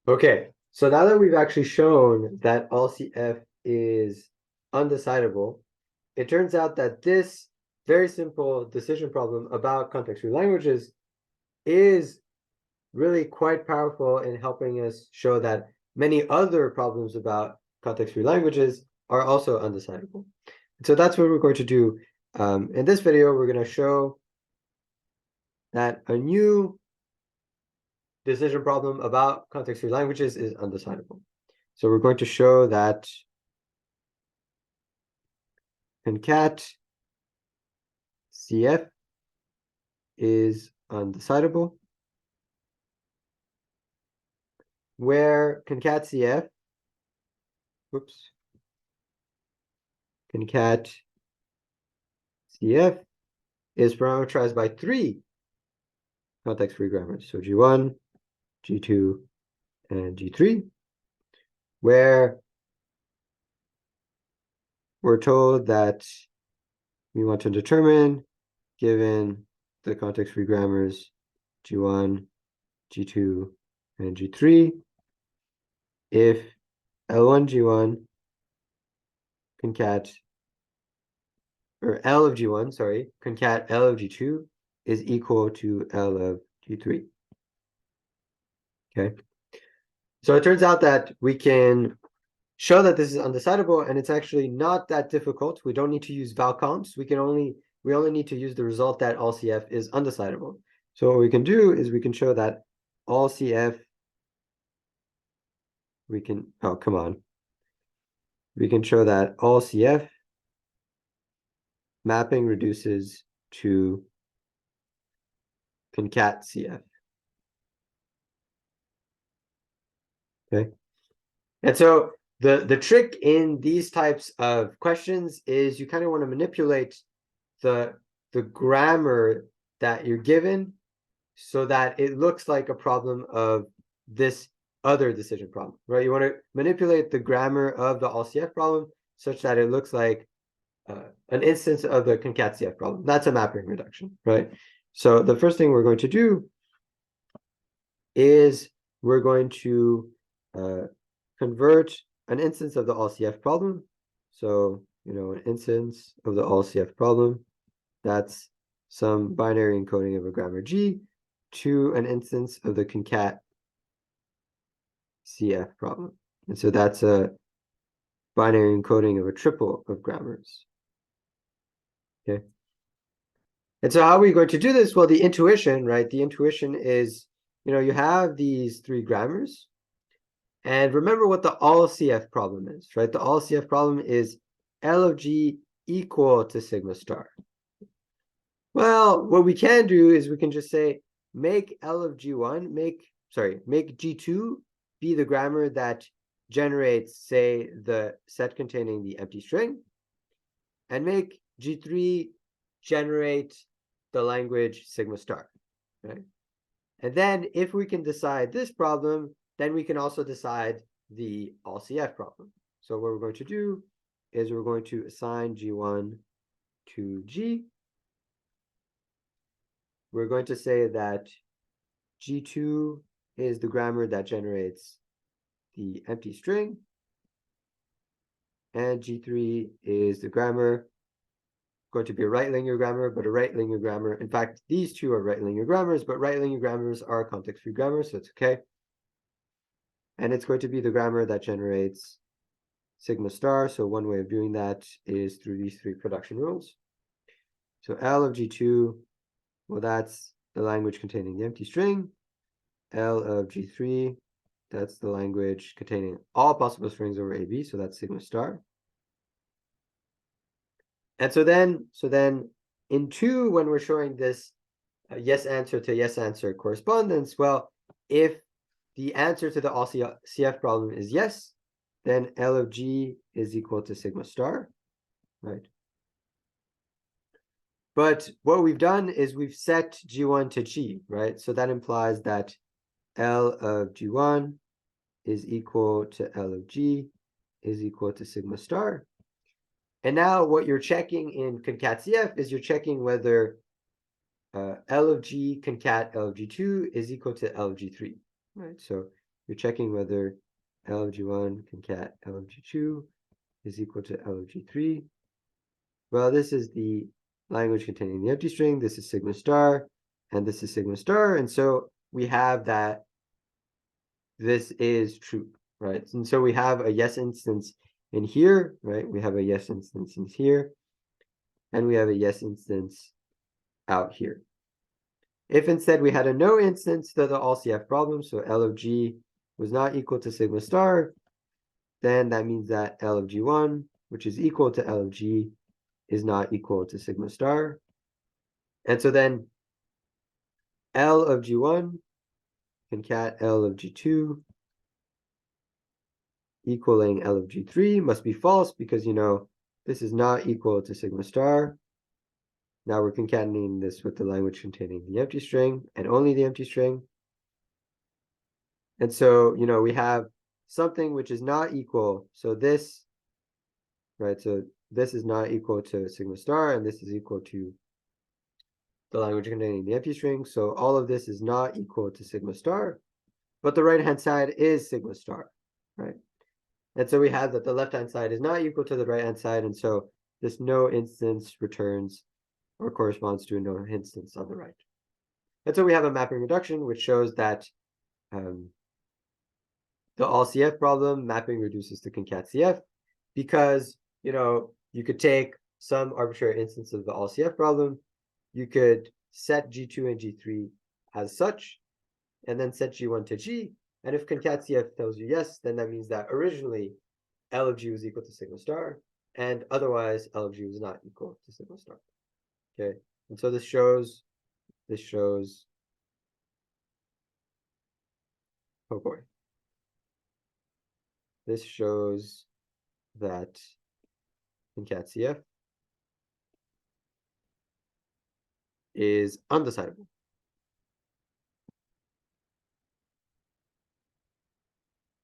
Okay, so now that we've actually shown that all CF is undecidable, it turns out that this very simple decision problem about context-free languages is really quite powerful in helping us show that many other problems about context-free languages are also undecidable. So that's what we're going to do. In this video, we're going to show that a new decision problem about context-free languages is undecidable. So we're going to show that concat CF is undecidable, where concat CF, concat CF is parameterized by three context-free grammars. So G1, G2, and G3, where we're told that we want to determine, given the context-free grammars G1, G2, and G3, if L1 G1 concat, or L of G1, sorry, concat L of G2 is equal to L of G3. Okay. So it turns out that we can show that this is undecidable, and it's actually not that difficult. We don't need to use val counts. We only need to use the result that all CF is undecidable. So what we can do is we can show that all CF, we can show that all CF mapping reduces to concat CF. Okay. And so the trick in these types of questions is you kind of want to manipulate the grammar that you're given so that it looks like a problem of this other decision problem, right? You want to manipulate the grammar of the all CF problem such that it looks like an instance of the concat CF problem. That's a mapping reduction, right? So the first thing we're going to do is we're going to convert an instance of the all CF problem. So, an instance of the all CF problem, that's some binary encoding of a grammar G, to an instance of the concat CF problem. And so that's a binary encoding of a triple of grammars. Okay. And so how are we going to do this? Well, the intuition, right? The intuition is, you have these three grammars. And remember what the all CF problem is, right? The all CF problem is L of G equal to sigma star. Well, what we can do is we can just say, make L of G1, make G2 be the grammar that generates, say, the set containing the empty string, and make G3 generate the language sigma star, right? And then if we can decide this problem, then we can also decide the all CF problem. So what we're going to do is we're going to assign G1 to G. We're going to say that G2 is the grammar that generates the empty string, and G3 is the grammar, going to be a right linear grammar, but a right linear grammar. In fact, these two are right linear grammars, but right linear grammars are context-free grammars, so it's okay. And it's going to be the grammar that generates sigma star. So one way of doing that is through these three production rules. So L of G2, well, that's the language containing the empty string. L of G3, that's the language containing all possible strings over AB, so that's sigma star. And so then in 2, when we're showing this yes answer to yes answer correspondence, well, if the answer to the all CF problem is yes, then L of G is equal to sigma star, right? But what we've done is we've set G1 to G, right? So that implies that L of G1 is equal to L of G is equal to sigma star. And now what you're checking in concat CF is you're checking whether L of G concat L of G2 is equal to L of G3, right? So you're checking whether L of G1 concat L of G2 is equal to L of G3. Well, this is the language containing the empty string, this is sigma star, and this is sigma star, and so we have that this is true, right? And so we have a yes instance in here, right? We have a yes instance in here, and we have a yes instance out here. If instead we had a no instance to the all CF problem, so L of G was not equal to sigma star, then that means that L of G1, which is equal to L of G, is not equal to sigma star. And so then L of G1 concat L of G2 equaling L of G3 must be false because, you know, this is not equal to sigma star. Now we're concatenating this with the language containing the empty string and only the empty string. And so, you know, we have something which is not equal. So this, right, so this is not equal to sigma star, and this is equal to the language containing the empty string. So all of this is not equal to sigma star, but the right-hand side is sigma star, right? And so we have that the left-hand side is not equal to the right-hand side, and so this no instance returns or corresponds to a no instance on the right. And so we have a mapping reduction, which shows that the all CF problem mapping reduces to concat CF because, you know, you could take some arbitrary instance of the all CF problem, you could set G2 and G3 as such, and then set G1 to G, and if concat CF tells you yes, then that means that originally L of G was equal to sigma star, and otherwise L of G was not equal to sigma star. Okay, and so this shows, oh boy, this shows that concat CF is undecidable.